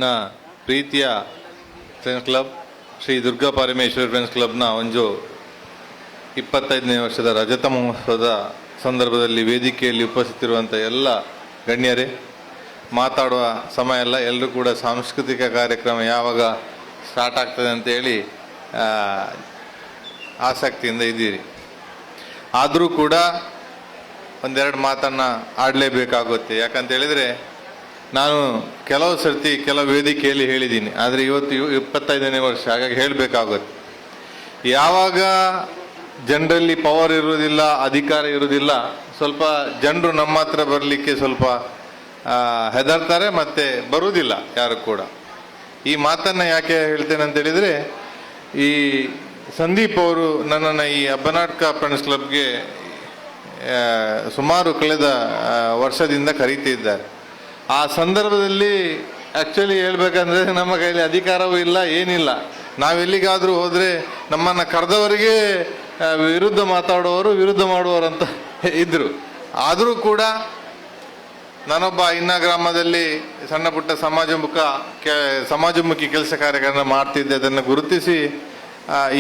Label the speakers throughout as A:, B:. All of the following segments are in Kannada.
A: ನ ಪ್ರೀತಿಯ friends club Shri Durga Parameshwari friends ಕ್ಲಬ್ನ ಒಂದು 25ನೇ ವರ್ಷದ ರಜತ ಮಹೋತ್ಸವದ ಸಂದರ್ಭದಲ್ಲಿ ವೇದಿಕೆಯಲ್ಲಿ ಉಪಸ್ಥಿತಿರುವಂಥ ಎಲ್ಲ ಗಣ್ಯರೇ, ಮಾತಾಡುವ ಸಮಯ ಎಲ್ಲ, ಎಲ್ಲರೂ ಕೂಡ ಸಾಂಸ್ಕೃತಿಕ ಕಾರ್ಯಕ್ರಮ ಯಾವಾಗ ಸ್ಟಾರ್ಟ್ ಆಗ್ತದೆ ಅಂತೇಳಿ ಆಸಕ್ತಿಯಿಂದ ಇದ್ದೀರಿ. ಆದರೂ ಕೂಡ ಒಂದೆರಡು ಮಾತನ್ನು ಆಡಲೇಬೇಕಾಗುತ್ತೆ. ಯಾಕಂತ ಹೇಳಿದರೆ, ನಾನು ಕೆಲವು ಸರ್ತಿ ಕೆಲವು ವೇದಿಕೆಯಲ್ಲಿ ಹೇಳಿದ್ದೀನಿ, ಆದರೆ ಇವತ್ತು 25ನೇ ವರ್ಷ, ಹಾಗಾಗಿ ಹೇಳಬೇಕಾಗುತ್ತೆ. ಯಾವಾಗ ಜನರಲ್ಲಿ ಪವರ್ ಇರುವುದಿಲ್ಲ, ಅಧಿಕಾರ ಇರುವುದಿಲ್ಲ, ಸ್ವಲ್ಪ ಜನರು ನಮ್ಮ ಹತ್ರ ಬರಲಿಕ್ಕೆ ಸ್ವಲ್ಪ ಹೆದರ್ತಾರೆ, ಮತ್ತು ಬರುವುದಿಲ್ಲ ಯಾರು ಕೂಡ. ಈ ಮಾತನ್ನು ಯಾಕೆ ಹೇಳ್ತೇನೆ ಅಂತ ಹೇಳಿದರೆ, ಈ ಸಂದೀಪ್ ಅವರು ನನ್ನನ್ನು ಈ ಅಬ್ಬನಾಟ್ಕ ಫ್ರೆಂಡ್ಸ್ ಕ್ಲಬ್ಗೆ ಸುಮಾರು ಕಳೆದ ವರ್ಷದಿಂದ ಕರೀತಿದ್ದಾರೆ. ಆ ಸಂದರ್ಭದಲ್ಲಿ ಆ್ಯಕ್ಚುಲಿ ಹೇಳ್ಬೇಕಂದ್ರೆ ನಮ್ಮ ಕೈಲಿ ಅಧಿಕಾರವೂ ಇಲ್ಲ, ಏನಿಲ್ಲ. ನಾವೆಲ್ಲಿಗಾದರೂ ಹೋದರೆ ನಮ್ಮನ್ನು ಕರೆದವರಿಗೆ ವಿರುದ್ಧ ಮಾತಾಡುವವರು, ವಿರುದ್ಧ ಮಾಡುವವರು ಅಂತ ಇದ್ದರು. ಆದರೂ ಕೂಡ ನಾನೊಬ್ಬ ಇನ್ನ ಗ್ರಾಮದಲ್ಲಿ ಸಣ್ಣ ಪುಟ್ಟ ಸಮಾಜಮುಖಿ ಕೆಲಸ ಕಾರ್ಯಗಳನ್ನು ಮಾಡ್ತಿದ್ದೆ. ಅದನ್ನು ಗುರುತಿಸಿ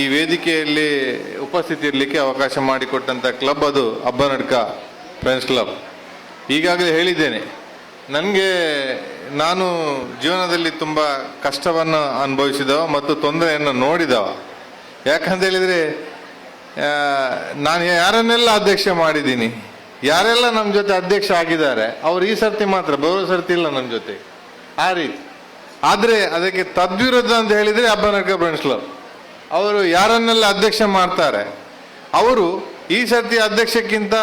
A: ಈ ವೇದಿಕೆಯಲ್ಲಿ ಉಪಸ್ಥಿತಿ ಇರಲಿಕ್ಕೆ ಅವಕಾಶ ಮಾಡಿಕೊಟ್ಟಂಥ ಕ್ಲಬ್ ಅದು ಅಬ್ಬನಡ್ಕ ಫ್ರೆಂಡ್ಸ್ ಕ್ಲಬ್. ಈಗಾಗಲೇ ಹೇಳಿದ್ದೇನೆ, ನಾನು ಜೀವನದಲ್ಲಿ ತುಂಬ ಕಷ್ಟವನ್ನು ಅನುಭವಿಸಿದವ ಮತ್ತು ತೊಂದರೆಯನ್ನು ನೋಡಿದವ. ಯಾಕಂತ ಹೇಳಿದರೆ, ನಾನು ಯಾರನ್ನೆಲ್ಲ ಅಧ್ಯಕ್ಷ ಮಾಡಿದ್ದೀನಿ, ಯಾರೆಲ್ಲ ನಮ್ಮ ಜೊತೆ ಅಧ್ಯಕ್ಷ ಆಗಿದ್ದಾರೆ, ಅವರು ಈ ಸರ್ತಿ ಮಾತ್ರ, ಬರೋ ಸರ್ತಿ ಇಲ್ಲ ನಮ್ಮ ಜೊತೆ, ಆ ರೀತಿ. ಆದರೆ ಅದಕ್ಕೆ ತದ್ವಿರುದ್ಧ ಅಂತ ಹೇಳಿದರೆ ಅಬ್ಬನಡ್ಕ ಫ್ರೆಂಡ್ಸ್ ಕ್ಲಬ್ ಅವರು ಯಾರನ್ನೆಲ್ಲ ಅಧ್ಯಕ್ಷ ಮಾಡ್ತಾರೆ, ಅವರು ಈ ಸರ್ತಿ ಅಧ್ಯಕ್ಷಕ್ಕಿಂತ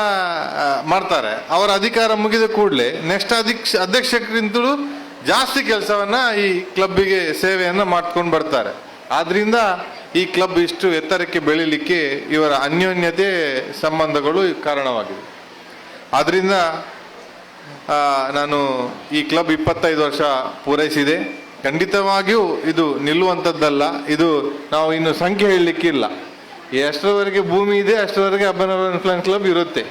A: ಮಾಡ್ತಾರೆ. ಅವರ ಅಧಿಕಾರ ಮುಗಿದ ಕೂಡಲೇ ನೆಕ್ಸ್ಟ್ ಅಧ್ಯಕ್ಷಕ್ಕಿಂತಲೂ ಜಾಸ್ತಿ ಕೆಲಸವನ್ನ ಈ ಕ್ಲಬ್ಬಿಗೆ ಸೇವೆಯನ್ನು ಮಾಡ್ಕೊಂಡು ಬರ್ತಾರೆ. ಆದ್ರಿಂದ ಈ ಕ್ಲಬ್ ಇಷ್ಟು ಎತ್ತರಕ್ಕೆ ಬೆಳೀಲಿಕ್ಕೆ ಇವರ ಅನ್ಯೋನ್ಯತೆ ಸಂಬಂಧಗಳು ಕಾರಣವಾಗಿದೆ. ಆದ್ರಿಂದ ನಾನು ಈ ಕ್ಲಬ್ 25 ವರ್ಷ ಪೂರೈಸಿದೆ. ಖಂಡಿತವಾಗಿಯೂ ಇದು ನಿಲ್ಲುವಂಥದ್ದಲ್ಲ. ಇದು ನಾವು ಇನ್ನು ಸಂಖ್ಯೆ ಹೇಳಲಿಕ್ಕಿಲ್ಲ. ಎಷ್ಟರವರೆಗೆ ಭೂಮಿ ಇದೆ ಅಷ್ಟರವರೆಗೆ ಅಬ್ಬನಡ್ಕ ಫ್ರೆಂಡ್ಸ್ ಕ್ಲಬ್ ಇರುತ್ತೆ.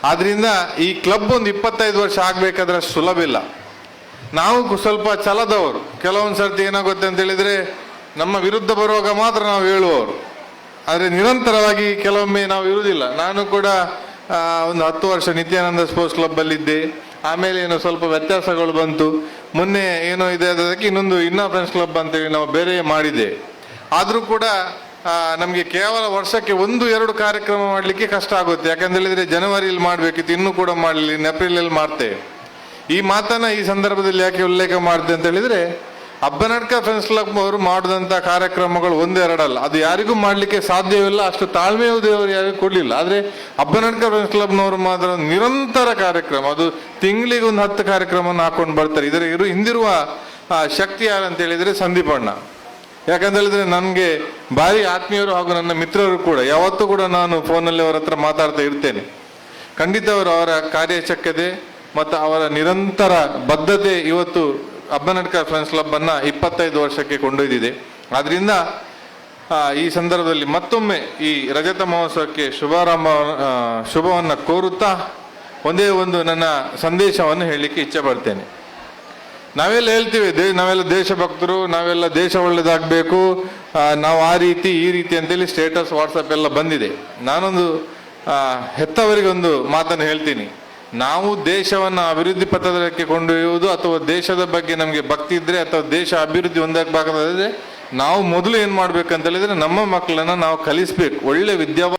A: ಆದ್ರಿಂದ ಈ ಕ್ಲಬ್ ಒಂದು 25 ವರ್ಷ ಆಗಬೇಕಾದ್ರೆ ಅಷ್ಟು ಸುಲಭ ಇಲ್ಲ. ನಾವು ಸ್ವಲ್ಪ ಛಲದವರು. ಕೆಲವೊಂದು ಸರ್ತಿ ಏನಾಗುತ್ತೆ ಅಂತ ಹೇಳಿದರೆ, ನಮ್ಮ ವಿರುದ್ಧ ಬರುವಾಗ ಮಾತ್ರ ನಾವು ಹೇಳುವವರು, ಆದರೆ ನಿರಂತರವಾಗಿ ಕೆಲವೊಮ್ಮೆ ನಾವು ಇರುವುದಿಲ್ಲ. ನಾನು ಕೂಡ ಒಂದು 10 ವರ್ಷ ನಿತ್ಯಾನಂದ ಸ್ಪೋರ್ಟ್ಸ್ ಕ್ಲಬ್ಬಲ್ಲಿದ್ದೆ. ಆಮೇಲೆ ಏನೋ ಸ್ವಲ್ಪ ವ್ಯತ್ಯಾಸಗಳು ಬಂತು. ಮೊನ್ನೆ ಏನೋ ಇದೆ, ಅದಕ್ಕೆ ಇನ್ನ ಫ್ರೆಂಡ್ಸ್ ಕ್ಲಬ್ ಅಂತೇಳಿ ನಾವು ಬೇರೆ ಮಾಡಿದೆ. ಆದರೂ ಕೂಡ ನಮಗೆ ಕೇವಲ ವರ್ಷಕ್ಕೆ 1-2 ಕಾರ್ಯಕ್ರಮ ಮಾಡಲಿಕ್ಕೆ ಕಷ್ಟ ಆಗುತ್ತೆ. ಯಾಕಂತ ಹೇಳಿದರೆ ಜನವರಿಯಲ್ಲಿ ಮಾಡಬೇಕಿತ್ತು, ಇನ್ನೂ ಕೂಡ ಮಾಡಲಿಲ್ಲ, ಏಪ್ರಿಲಲ್ಲಿ ಮಾಡ್ತೇವೆ. ಈ ಮಾತನ್ನು ಈ ಸಂದರ್ಭದಲ್ಲಿ ಯಾಕೆ ಉಲ್ಲೇಖ ಮಾಡಿದೆ ಅಂತ ಹೇಳಿದರೆ, ಅಬ್ಬನಡ್ಕ ಫ್ರೆಂಡ್ಸ್ ಕ್ಲಬ್ ಅವರು ಮಾಡಿದಂಥ ಕಾರ್ಯಕ್ರಮಗಳು 1-2 ಅಲ್ಲ, ಅದು ಯಾರಿಗೂ ಮಾಡಲಿಕ್ಕೆ ಸಾಧ್ಯವಿಲ್ಲ. ಅಷ್ಟು ತಾಳ್ಮೆಯೂ ದೇವರು ಯಾರಿಗೂ ಕೊಡಲಿಲ್ಲ. ಆದರೆ ಅಬ್ಬನಡ್ಕ ಫ್ರೆಂಡ್ಸ್ ಕ್ಲಬ್ನವರು ಮಾತ್ರ ನಿರಂತರ ಕಾರ್ಯಕ್ರಮ, ಅದು ತಿಂಗಳಿಗೆ ಒಂದು 10 ಕಾರ್ಯಕ್ರಮವನ್ನು ಹಾಕೊಂಡು ಬರ್ತಾರೆ. ಇದರ ಹಿಂದಿರುವ ಶಕ್ತಿ ಯಾರಂತ ಹೇಳಿದರೆ ಸಂದೀಪ್ ಅಣ್ಣ. ಯಾಕಂತ ಹೇಳಿದ್ರೆ ನನಗೆ ಭಾರಿ ಆತ್ಮೀಯರು ಹಾಗೂ ನನ್ನ ಮಿತ್ರರು ಕೂಡ. ಯಾವತ್ತೂ ಕೂಡ ನಾನು ಫೋನಲ್ಲಿ ಅವರ ಹತ್ರ ಮಾತಾಡ್ತಾ ಇರ್ತೇನೆ. ಖಂಡಿತ ಅವರ ಕಾರ್ಯಚಕ್ಯತೆ ಮತ್ತು ಅವರ ನಿರಂತರ ಬದ್ಧತೆ ಇವತ್ತು ಅಬ್ಬನಡ್ಕ ಫ್ರೆಂಡ್ಸ್ ಕ್ಲಬ್ ಅನ್ನ 25 ವರ್ಷಕ್ಕೆ ಕೊಂಡೊಯ್ದಿದೆ. ಆದ್ರಿಂದ ಈ ಸಂದರ್ಭದಲ್ಲಿ ಮತ್ತೊಮ್ಮೆ ಈ ರಜತ ಮಹೋತ್ಸವಕ್ಕೆ ಶುಭವನ್ನು ಕೋರುತ್ತಾ ಒಂದೇ ಒಂದು ನನ್ನ ಸಂದೇಶವನ್ನು ಹೇಳಲಿಕ್ಕೆ ಇಚ್ಛೆ ಪಡ್ತೇನೆ. ನಾವೆಲ್ಲ ಹೇಳ್ತೀವಿ, ನಾವೆಲ್ಲ ದೇಶಭಕ್ತರು, ನಾವೆಲ್ಲ ದೇಶ ಒಳ್ಳೇದಾಗಬೇಕು, ನಾವು ಆ ರೀತಿ ಈ ರೀತಿ ಅಂತೇಳಿ ಸ್ಟೇಟಸ್ ವಾಟ್ಸಪ್ ಎಲ್ಲ ಬಂದಿದೆ. ನಾನೊಂದು ಹೆತ್ತವರಿಗೆ ಒಂದು ಮಾತನ್ನು ಹೇಳ್ತೀನಿ. ನಾವು ದೇಶವನ್ನು ಅಭಿವೃದ್ಧಿ ಪಥದಕ್ಕೆ ಕೊಂಡೊಯ್ಯುವುದು ಅಥವಾ ದೇಶದ ಬಗ್ಗೆ ನಮಗೆ ಭಕ್ತಿ ಇದ್ರೆ ಅಥವಾ ದೇಶ ಅಭಿವೃದ್ಧಿ ಹೊಂದಬೇಕಾದ್ರೆ ನಾವು ಮೊದಲು ಏನು ಮಾಡ್ಬೇಕಂತ ಹೇಳಿದ್ರೆ, ನಮ್ಮ ಮಕ್ಕಳನ್ನ ನಾವು ಕಲಿಸ್ಬೇಕು. ಒಳ್ಳೆ